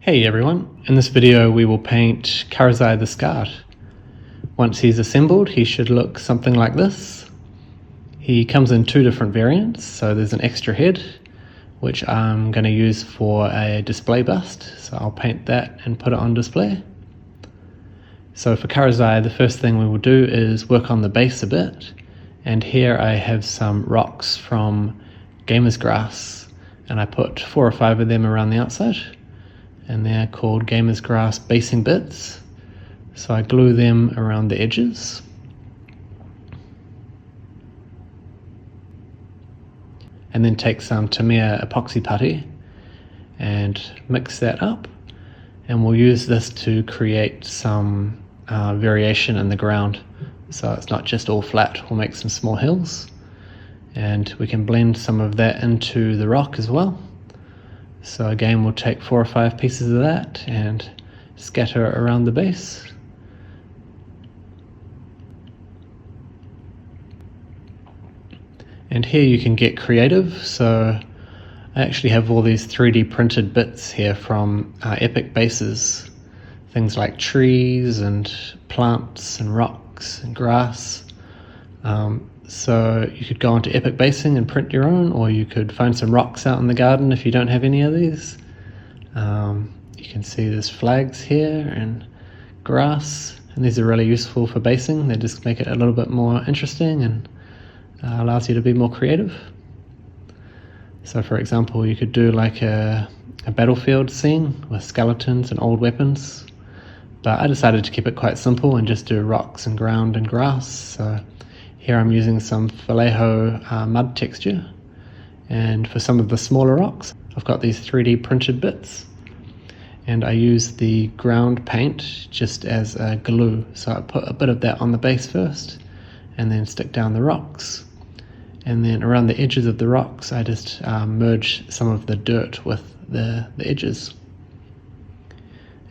Hey everyone, in this video we will paint Karazai the Scarred. Once he's assembled he should look something like this. He comes in two different variants, so there's an extra head which I'm going to use for a display bust, so I'll paint that and put it on display. So for Karazai the first thing we will do is work on the base a bit, and here I have some rocks from Gamer's Grass and I put 4 or 5 of them around the outside. And they're called Gamer's Grass basing bits. So I glue them around the edges. And then take some Tamiya epoxy putty and mix that up. And we'll use this to create some variation in the ground. So it's not just all flat, we'll make some small hills. And we can blend some of that into the rock as well. So again, we'll take 4 or 5 pieces of that and scatter around the base. And here you can get creative. So I actually have all these 3D printed bits here from Epic bases. Things like trees and plants and rocks and grass. So you could go onto Epic Basing and print your own, or you could find some rocks out in the garden if you don't have any of these. You can see there's flags here and grass, and these are really useful for basing. They just make it a little bit more interesting and allows you to be more creative. So for example, you could do like a battlefield scene with skeletons and old weapons, but I decided to keep it quite simple and just do rocks and ground and grass. So here I'm using some Vallejo mud texture, and for some of the smaller rocks I've got these 3D printed bits, and I use the ground paint just as a glue. So I put a bit of that on the base first and then stick down the rocks, and then around the edges of the rocks I just merge some of the dirt with the edges,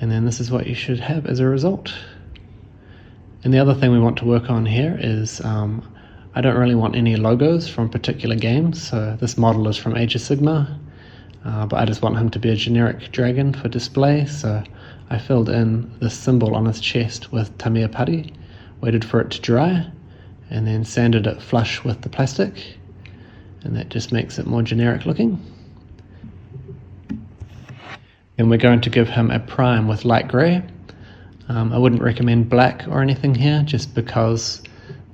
and then this is what you should have as a result. And the other thing we want to work on here is I don't really want any logos from particular games. So this model is from Age of Sigmar, but I just want him to be a generic dragon for display. So I filled in this symbol on his chest with Tamiya putty, waited for it to dry, and then sanded it flush with the plastic, and that just makes it more generic looking. Then we're going to give him a prime with light grey. I wouldn't recommend black or anything here, just because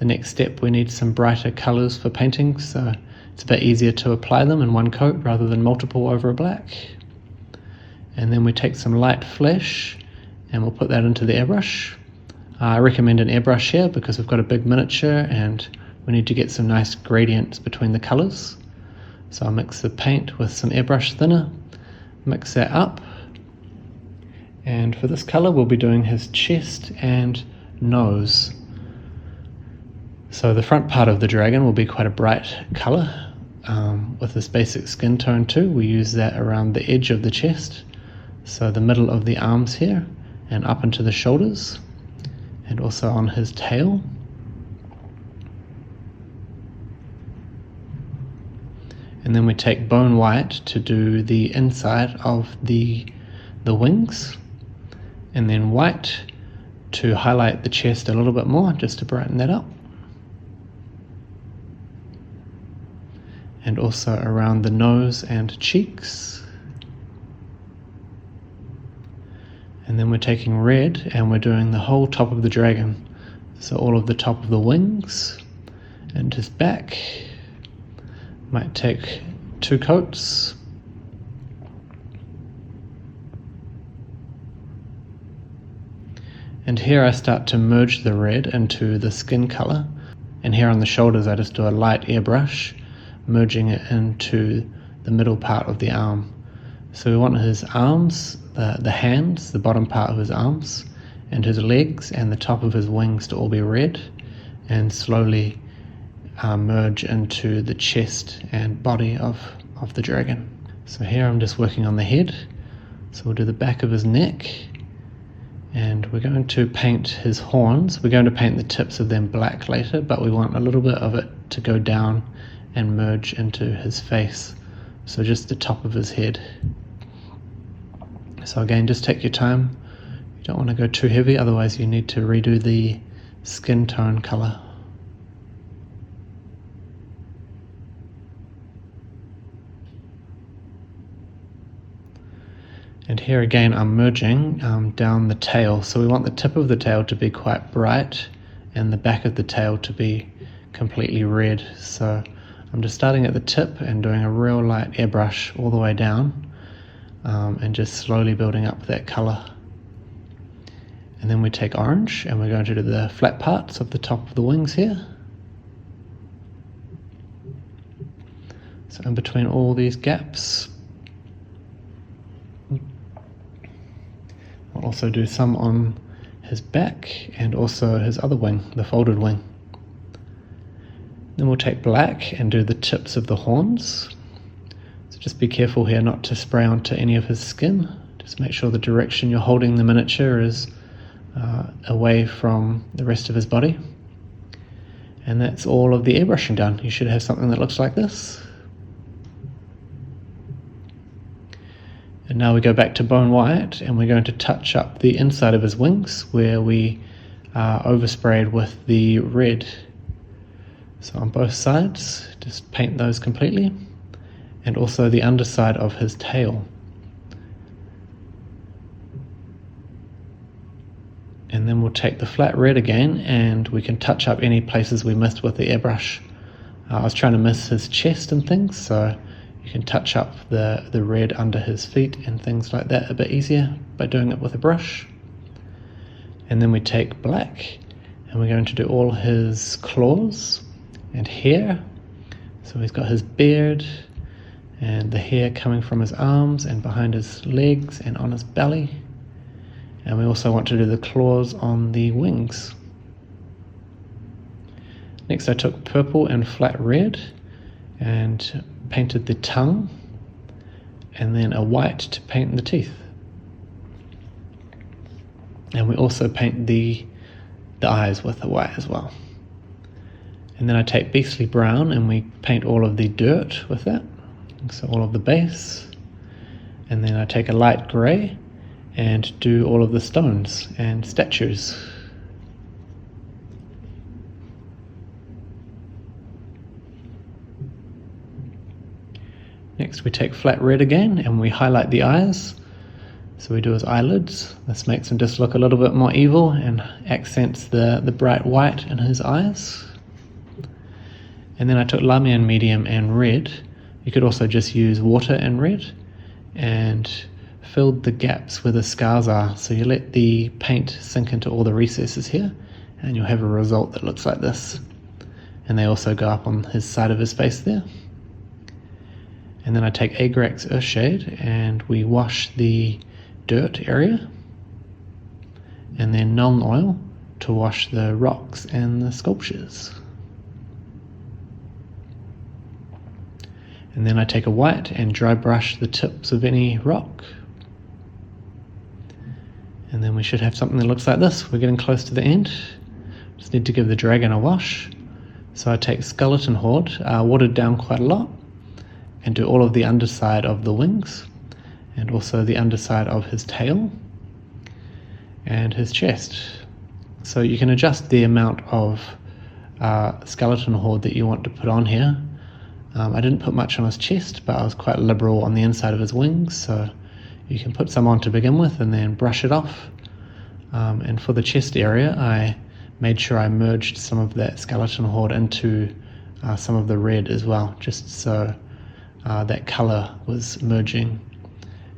the next step we need some brighter colours for painting, so it's a bit easier to apply them in one coat rather than multiple over a black. And then we take some light flesh and we'll put that into the airbrush. I recommend an airbrush here because we've got a big miniature and we need to get some nice gradients between the colours. So I'll mix the paint with some airbrush thinner, mix that up. And for this colour we'll be doing his chest and nose. So the front part of the dragon will be quite a bright colour with this basic skin tone too. We use that around the edge of the chest, so the middle of the arms here and up into the shoulders, and also on his tail. And then we take bone white to do the inside of the wings, and then white to highlight the chest a little bit more, just to brighten that up. And also around the nose and cheeks. And then we're taking red and we're doing the whole top of the dragon. So all of the top of the wings and his back. Might take 2 coats. And here I start to merge the red into the skin color, and here on the shoulders I just do a light airbrush, merging it into the middle part of the arm. So we want his arms, the hands, the bottom part of his arms, and his legs and the top of his wings to all be red, and slowly merge into the chest and body of the dragon. So here I'm just working on the head, so we'll do the back of his neck. And we're going to paint his horns. We're going to paint the tips of them black later, but we want a little bit of it to go down and merge into his face. So just the top of his head. So again, just take your time. You don't want to go too heavy, otherwise you need to redo the skin tone color. And here again I'm merging down the tail, so we want the tip of the tail to be quite bright and the back of the tail to be completely red. So I'm just starting at the tip and doing a real light airbrush all the way down, and just slowly building up that colour. And then we take orange and we're going to do the flat parts of the top of the wings here. So in between all these gaps. I'll also do some on his back and also his other wing, the folded wing. Then we'll take black and do the tips of the horns. So just be careful here not to spray onto any of his skin. Just make sure the direction you're holding the miniature is away from the rest of his body. And that's all of the airbrushing done. You should have something that looks like this. And now we go back to bone white and we're going to touch up the inside of his wings where we oversprayed with the red. So on both sides, just paint those completely, and also the underside of his tail. And then we'll take the flat red again and we can touch up any places we missed with the airbrush. I was trying to miss his chest and things, so you can touch up the red under his feet and things like that a bit easier by doing it with a brush. And then we take black and we're going to do all his claws and hair. So he's got his beard and the hair coming from his arms and behind his legs and on his belly. And we also want to do the claws on the wings. Next I took purple and flat red and painted the tongue, and then a white to paint the teeth. And we also paint the eyes with the white as well. And then I take beastly brown and we paint all of the dirt with that, so all of the base. And then I take a light grey and do all of the stones and statues. Next we take flat red again and we highlight the eyes. So we do his eyelids. This makes him just look a little bit more evil and accents the bright white in his eyes. And then I took Lamian medium and red. You could also just use water and red, and filled the gaps where the scars are. So you let the paint sink into all the recesses here and you'll have a result that looks like this. And they also go up on his side of his face there. And then I take Agrax Earthshade and we wash the dirt area, and then Nuln Oil to wash the rocks and the sculptures. And then I take a white and dry brush the tips of any rock. And then we should have something that looks like this. We're getting close to the end. Just need to give the dragon a wash. So I take Skeleton Horde, watered down quite a lot, and do all of the underside of the wings, and also the underside of his tail and his chest. So you can adjust the amount of Skeleton Horde that you want to put on here. I didn't put much on his chest, but I was quite liberal on the inside of his wings, so you can put some on to begin with and then brush it off. And for the chest area, I made sure I merged some of that Skeleton Horde into some of the red as well, just so that colour was merging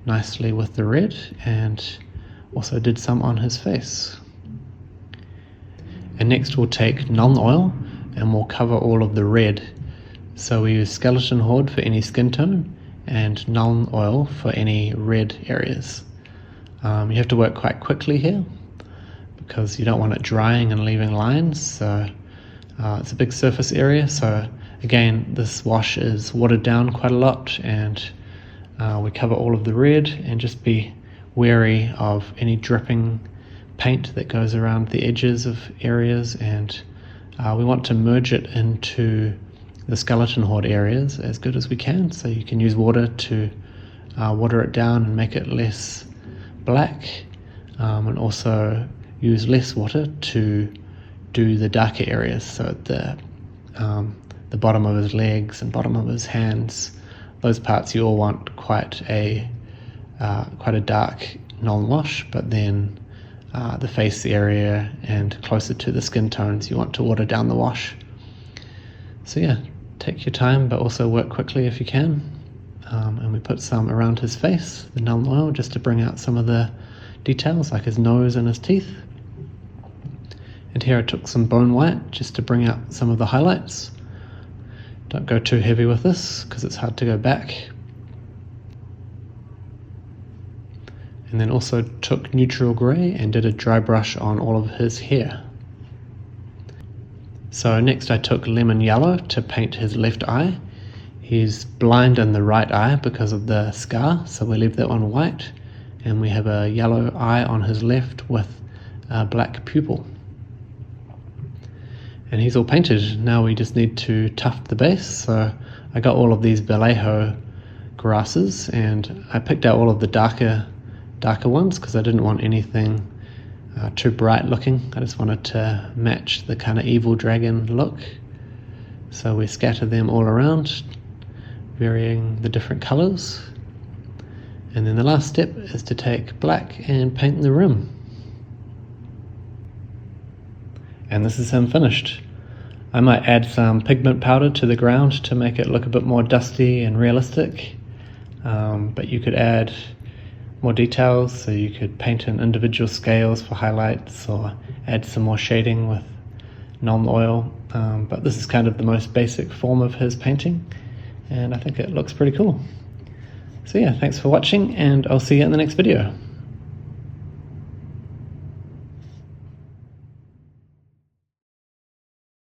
nicely with the red, and also did some on his face. And next we'll take Nuln Oil and we'll cover all of the red. So we use Skeleton Horde for any skin tone and Nuln Oil for any red areas. You have to work quite quickly here because you don't want it drying and leaving lines, so it's a big surface area. So again, this wash is watered down quite a lot, and we cover all of the red, and just be wary of any dripping paint that goes around the edges of areas, and we want to merge it into the Skeleton Horde areas as good as we can. So you can use water to water it down and make it less black, and also use less water to do the darker areas, so the bottom of his legs and bottom of his hands, those parts you all want quite a dark Nuln wash, but then the face area and closer to the skin tones you want to water down the wash. So yeah, take your time but also work quickly if you can. And we put some around his face, the Nuln Oil, just to bring out some of the details like his nose and his teeth. And here I took some bone white just to bring out some of the highlights. Don't go too heavy with this because it's hard to go back. And then also took neutral grey and did a dry brush on all of his hair. So next I took lemon yellow to paint his left eye. He's blind in the right eye because of the scar, so we leave that one white. And we have a yellow eye on his left with a black pupil. And he's all painted. Now we just need to tuft the base. So I got all of these Vallejo grasses and I picked out all of the darker ones because I didn't want anything too bright looking. I just wanted to match the kind of evil dragon look. So we scatter them all around, varying the different colors. And then the last step is to take black and paint the rim. And this is him finished. I might add some pigment powder to the ground to make it look a bit more dusty and realistic, but you could add more details, so you could paint in individual scales for highlights or add some more shading with Nuln Oil, but this is kind of the most basic form of his painting and I think it looks pretty cool. So yeah, thanks for watching and I'll see you in the next video.